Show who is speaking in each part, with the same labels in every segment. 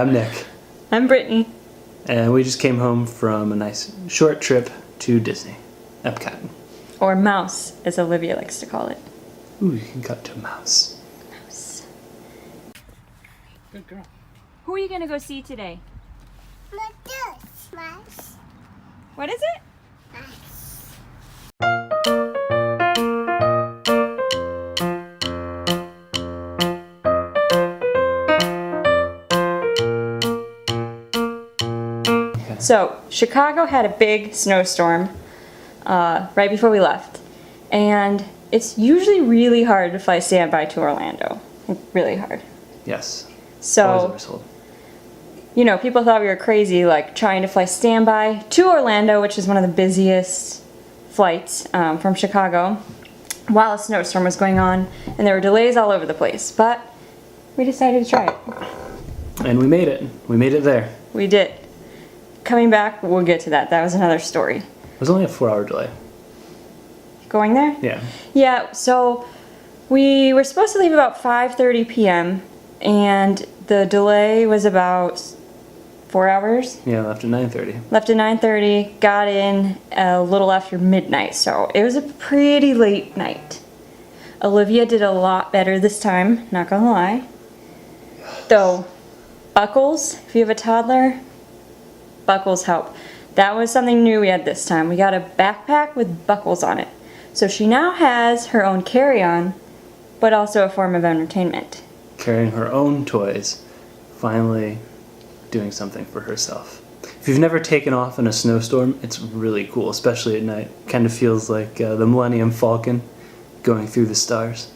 Speaker 1: I'm Nick.
Speaker 2: I'm Brittany.
Speaker 1: And we just came home from a nice short trip to Disney. Epcot.
Speaker 2: Or Mouse, as Olivia likes to call it.
Speaker 1: Ooh, you can cut to a mouse.
Speaker 2: Mouse.
Speaker 1: Good girl.
Speaker 2: Who are you gonna go see today?
Speaker 3: Mouse.
Speaker 2: What is it? So, Chicago had a big snowstorm right before we left. And it's usually really hard to fly standby to Orlando. Like, really hard.
Speaker 1: Yes.
Speaker 2: So,
Speaker 1: Always oversold.
Speaker 2: you know, people thought we were crazy, like trying to fly standby to Orlando, which is one of the busiest flights from Chicago, while a snowstorm was going on. And there were delays all over the place. But we decided to try it.
Speaker 1: And we made it. We made it there.
Speaker 2: We did. Coming back, we'll get to that. That was another story.
Speaker 1: It was only a 4-hour delay.
Speaker 2: Going there?
Speaker 1: Yeah.
Speaker 2: Yeah, so we were supposed to leave about 5:30 p.m. and the delay was about 4 hours.
Speaker 1: Yeah, left at 9:30.
Speaker 2: Left at 9:30, got in a little after midnight, so it was a pretty late night. Olivia did a lot better this time, not gonna lie. Though, buckles, if you have a toddler, buckles help. That was something new we had this time. We got a backpack with buckles on it. So she now has her own carry-on, but also a form of entertainment.
Speaker 1: Carrying her own toys. Finally doing something for herself. If you've never taken off in a snowstorm, it's really cool, especially at night. Kind of feels like the Millennium Falcon going through the stars.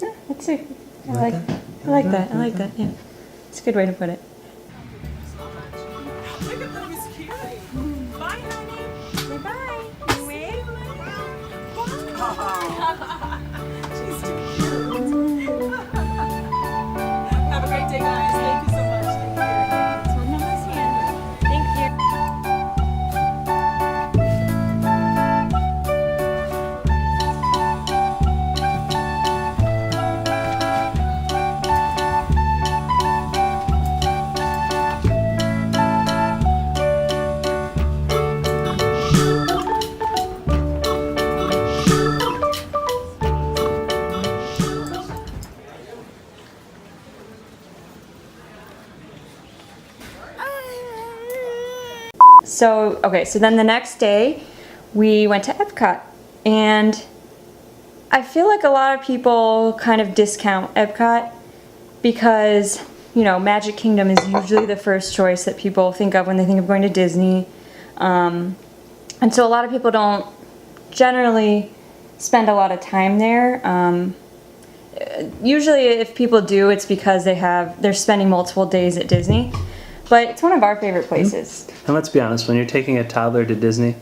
Speaker 2: Yeah, that's it. I like that, yeah. It's a good way to put it.
Speaker 4: Look at them, he's cute. Bye, honey.
Speaker 2: Say bye. You wave?
Speaker 4: She's too cute. Have a great day, guys. Thank you so much. Thank you.
Speaker 2: Hold Mama's hand. Thank you. So then the next day we went to Epcot, and I feel like a lot of people kind of discount Epcot because, you know, Magic Kingdom is usually the first choice that people think of when they think of going to Disney. And so a lot of people don't generally spend a lot of time there. Usually if people do, it's because they're spending multiple days at Disney. But it's one of our favorite places.
Speaker 1: And let's be honest, when you're taking a toddler to Disney,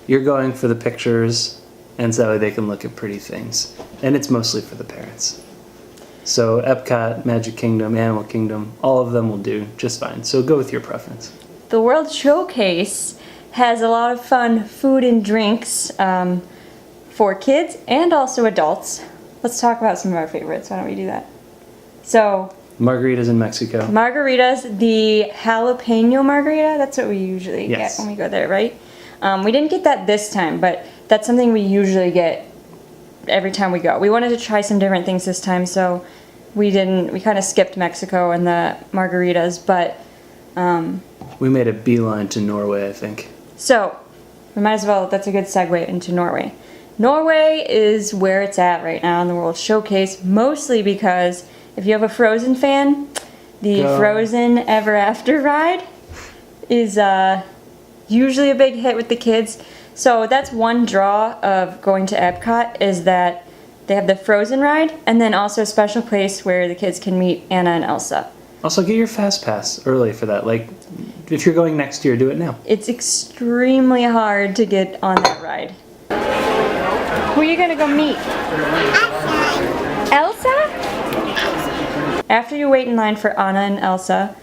Speaker 1: you're going for the pictures, and so they can look at pretty things. And it's mostly for the parents. So Epcot, Magic Kingdom, Animal Kingdom, all of them will do just fine. So go with your preference.
Speaker 2: The World Showcase has a lot of fun food and drinks for kids and also adults. Let's talk about some of our favorites. Why don't we do that? So,
Speaker 1: Margaritas in Mexico.
Speaker 2: margaritas, the jalapeno margarita, that's what we usually
Speaker 1: Yes.
Speaker 2: get when we go there, right? We didn't get that this time, but that's something we usually get every time we go. We wanted to try some different things this time, so we kind of skipped Mexico and the margaritas, but
Speaker 1: We made a beeline to Norway, I think.
Speaker 2: so we might as well, that's a good segue into Norway. Norway is where it's at right now in the World Showcase, mostly because if you have a Frozen fan, the
Speaker 1: Go.
Speaker 2: Frozen Ever After ride is usually a big hit with the kids. So that's one draw of going to Epcot, is that they have the Frozen ride and then also a special place where the kids can meet Anna and Elsa.
Speaker 1: Also, get your Fast Pass early for that. Like, if you're going next year, do it now.
Speaker 2: It's extremely hard to get on that ride. Who are you gonna go meet? Elsa? After you wait in line for Anna and Elsa,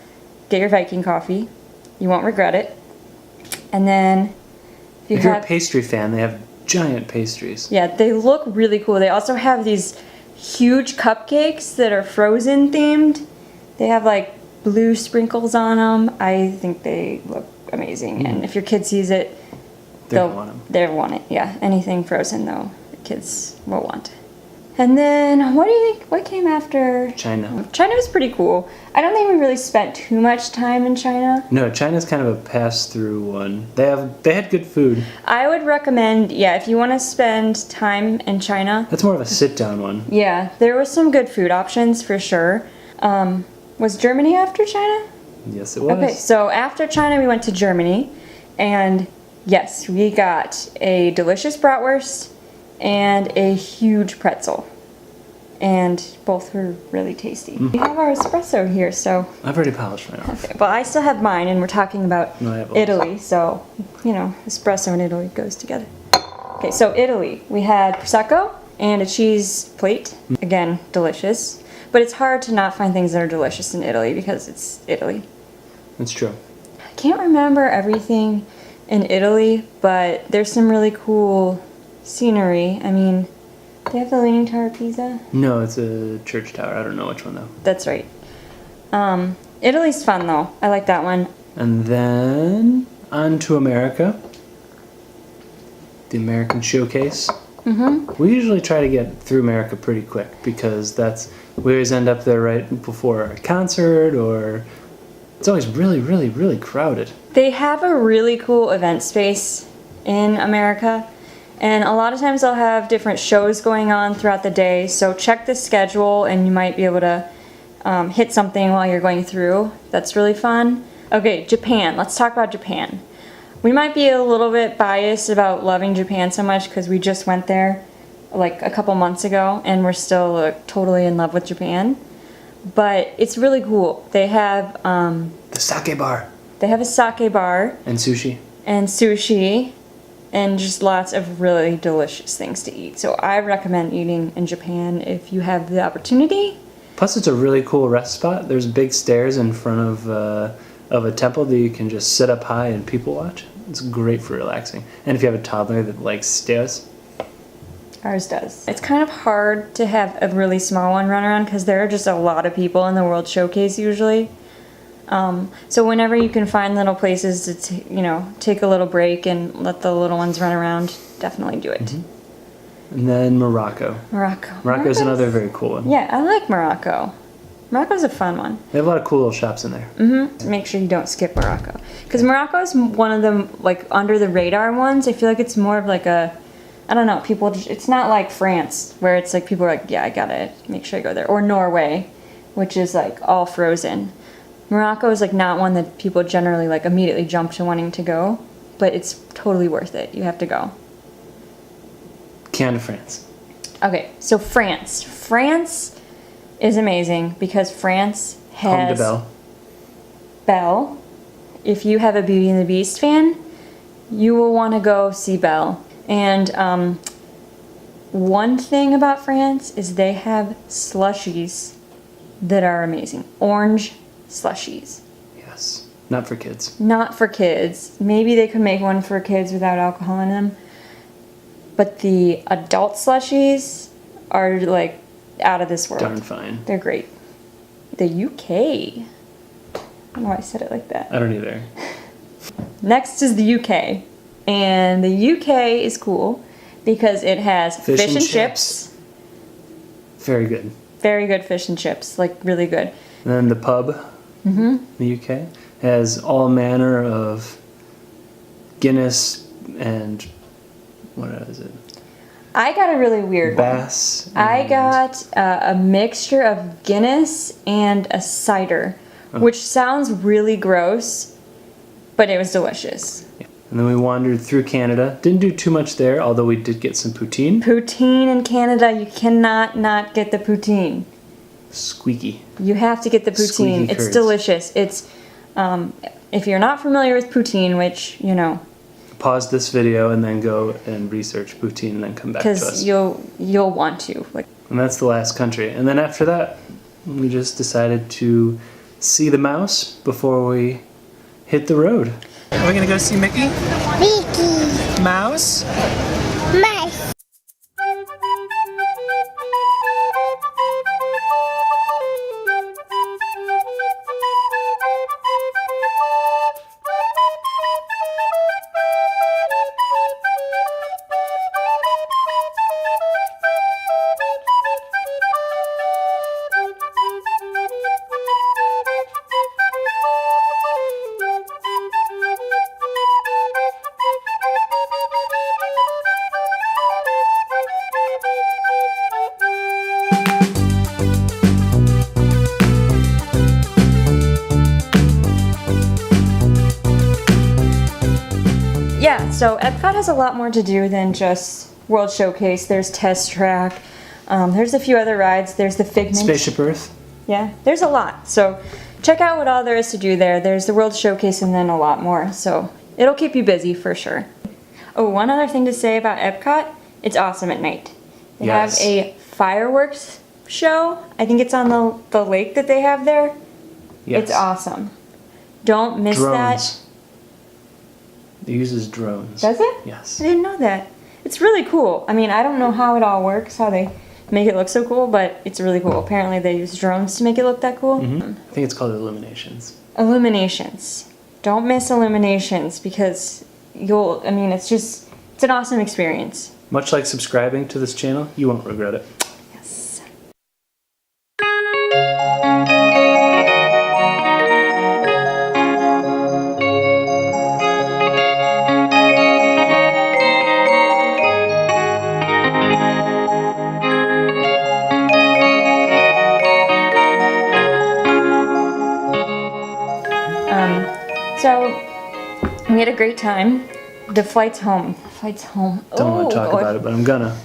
Speaker 2: get your Viking coffee. You won't regret it. And then
Speaker 1: If you're a pastry fan, they have giant pastries.
Speaker 2: yeah, they look really cool. They also have these huge cupcakes that are Frozen themed. They have like blue sprinkles on them. I think they look amazing. And if your kid sees it,
Speaker 1: They'll want them.
Speaker 2: they'll want it. Yeah, anything frozen though, the kids will want. And then what do you think? What came after?
Speaker 1: China.
Speaker 2: China was pretty cool. I don't think we really spent too much time in China.
Speaker 1: No, China's kind of a pass-through one. They had good food.
Speaker 2: I would recommend, yeah, if you want to spend time in China,
Speaker 1: That's more of a sit-down one.
Speaker 2: yeah, there was some good food options for sure. Was Germany after China?
Speaker 1: Yes, it was.
Speaker 2: Okay, so after China, we went to Germany, and yes, we got a delicious bratwurst and a huge pretzel, and both were really tasty. We have our espresso here, so
Speaker 1: I've already polished mine off.
Speaker 2: okay, well, I still have mine, and we're talking about
Speaker 1: No, I have
Speaker 2: Italy, so you know, espresso and Italy goes together. Okay, so Italy, we had prosecco and a cheese plate. Again, delicious, but it's hard to not find things that are delicious in Italy because it's Italy.
Speaker 1: That's true.
Speaker 2: I can't remember everything in Italy, but there's some really cool scenery. I mean, they have the Leaning Tower of Pisa.
Speaker 1: No, it's a church tower. I don't know which one though.
Speaker 2: That's right. Italy's fun though. I like that one.
Speaker 1: And then on to America. The American Showcase. We usually try to get through America pretty quick because we always end up there right before a concert, or it's always really, really, really crowded.
Speaker 2: They have a really cool event space in America, and a lot of times they'll have different shows going on throughout the day, so check the schedule and you might be able to hit something while you're going through. That's really fun. Okay, Japan. Let's talk about Japan. We might be a little bit biased about loving Japan so much because we just went there like a couple months ago and we're still totally in love with Japan. But it's really cool. They have
Speaker 1: The sake bar.
Speaker 2: they have a sake bar
Speaker 1: And sushi.
Speaker 2: and sushi and just lots of really delicious things to eat. So I recommend eating in Japan if you have the opportunity.
Speaker 1: Plus, it's a really cool rest spot. There's big stairs in front of a temple that you can just sit up high and people watch. It's great for relaxing. And if you have a toddler that likes stairs,
Speaker 2: Ours does. It's kind of hard to have a really small one run around because there are just a lot of people in the World Showcase usually. So whenever you can find little places to take a little break and let the little ones run around, definitely do it.
Speaker 1: and then Morocco.
Speaker 2: Morocco.
Speaker 1: Morocco's another very cool one.
Speaker 2: Yeah, I like Morocco. Morocco's a fun one.
Speaker 1: They have a lot of cool little shops in there.
Speaker 2: Make sure you don't skip Morocco because Morocco is one of the like under the radar ones. I feel like it's more of like a, I don't know, it's not like France where it's like people are like, yeah, I gotta make sure I go there, or Norway, which is like all frozen. Morocco is like not one that people generally like immediately jump to wanting to go, but it's totally worth it. You have to go.
Speaker 1: Canada, France.
Speaker 2: Okay, so France. France is amazing because France
Speaker 1: Home to
Speaker 2: has
Speaker 1: Belle.
Speaker 2: Belle. If you have a Beauty and the Beast fan, you will want to go see Belle. And one thing about France is they have slushies that are amazing. Orange slushies.
Speaker 1: Yes. Not for kids.
Speaker 2: Not for kids. Maybe they could make one for kids without alcohol in them. But the adult slushies are like out of this world.
Speaker 1: Darn fine.
Speaker 2: They're great. The UK. I don't know why I said it like that.
Speaker 1: I don't either.
Speaker 2: Next is the UK. And the UK is cool because it has fish and chips.
Speaker 1: Very good.
Speaker 2: Very good fish and chips. Like really good.
Speaker 1: And then the pub, the UK, has all manner of Guinness and what is it?
Speaker 2: I got a really weird one.
Speaker 1: Bass.
Speaker 2: I
Speaker 1: and-
Speaker 2: got a mixture of Guinness and a cider, which sounds really gross, but it was delicious.
Speaker 1: And then we wandered through Canada. Didn't do too much there, although we did get some poutine.
Speaker 2: Poutine in Canada, you cannot not get the poutine.
Speaker 1: Squeaky.
Speaker 2: You have to get the poutine.
Speaker 1: Squeaky
Speaker 2: It's
Speaker 1: curds.
Speaker 2: delicious. It's if you're not familiar with poutine, which
Speaker 1: Pause this video and then go and research poutine and then come back to
Speaker 2: because
Speaker 1: us.
Speaker 2: you'll want to. Like,
Speaker 1: And that's the last country. And then after that, we just decided to see the mouse before we hit the road. Are we gonna go see Mickey?
Speaker 3: Mickey
Speaker 1: Mouse?
Speaker 3: Mouse.
Speaker 2: So Epcot has a lot more to do than just World Showcase. There's Test Track. There's a few other rides. There's the Figment.
Speaker 1: Spaceship Earth.
Speaker 2: Yeah, there's a lot. So check out what all there is to do there. There's the World Showcase and then a lot more. So it'll keep you busy for sure. Oh, one other thing to say about Epcot, it's awesome at night. They
Speaker 1: Yes.
Speaker 2: have a fireworks show. I think it's on the lake that they have there.
Speaker 1: Yes.
Speaker 2: It's awesome. Don't miss
Speaker 1: Drones. It uses drones.
Speaker 2: that. Does it?
Speaker 1: Yes.
Speaker 2: I didn't know that. It's really cool. I mean, I don't know how it all works, how they make it look so cool, but it's really cool. Apparently they use drones to make it look that cool.
Speaker 1: I think it's called Illuminations.
Speaker 2: Illuminations. Don't miss Illuminations because it's an awesome experience.
Speaker 1: Much like subscribing to this channel, you won't regret it.
Speaker 2: Yes. So we had a great time. The flight's home.
Speaker 1: Don't want to talk about it, but I'm gonna.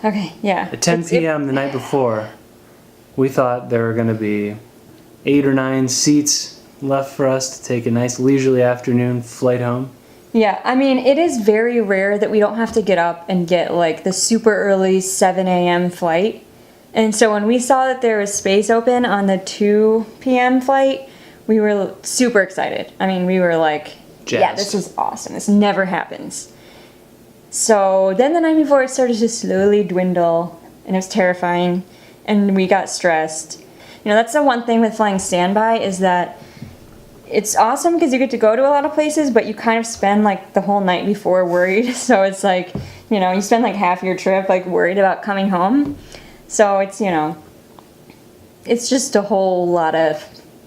Speaker 2: Okay, yeah.
Speaker 1: At 10 p.m. the night before, we thought there were going to be 8 or 9 seats left for us to take a nice leisurely afternoon flight home.
Speaker 2: Yeah, I mean, it is very rare that we don't have to get up and get like the super early 7 a.m. flight. And so when we saw that there was space open on the 2 p.m. flight, we were super excited. I mean, we were like, yeah,
Speaker 1: Jazzed.
Speaker 2: this is awesome. This never happens. So then the night before it started to slowly dwindle and it was terrifying and we got stressed. You know, that's the one thing with flying standby is that it's awesome because you get to go to a lot of places, but you kind of spend like the whole night before worried. So it's like, you know, you spend like half your trip like worried about coming home. So it's, you know, it's just a whole lot of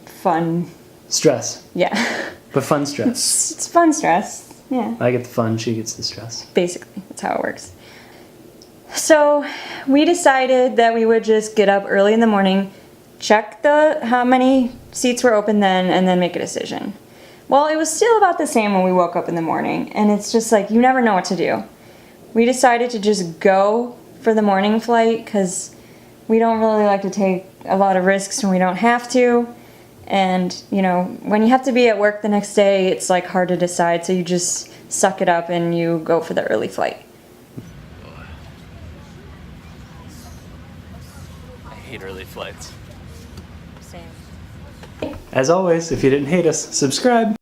Speaker 2: fun.
Speaker 1: Stress,
Speaker 2: Yeah.
Speaker 1: but fun stress.
Speaker 2: It's fun stress. Yeah.
Speaker 1: I get the fun, she gets the stress.
Speaker 2: Basically, that's how it works. So we decided that we would just get up early in the morning, check how many seats were open then, and then make a decision. Well, it was still about the same when we woke up in the morning, and it's just like you never know what to do. We decided to just go for the morning flight because we don't really like to take a lot of risks when we don't have to. And, you know, when you have to be at work the next day, it's like hard to decide, so you just suck it up and you go for the early flight.
Speaker 1: I hate early flights.
Speaker 2: Same.
Speaker 1: As always, if you didn't hate us, subscribe.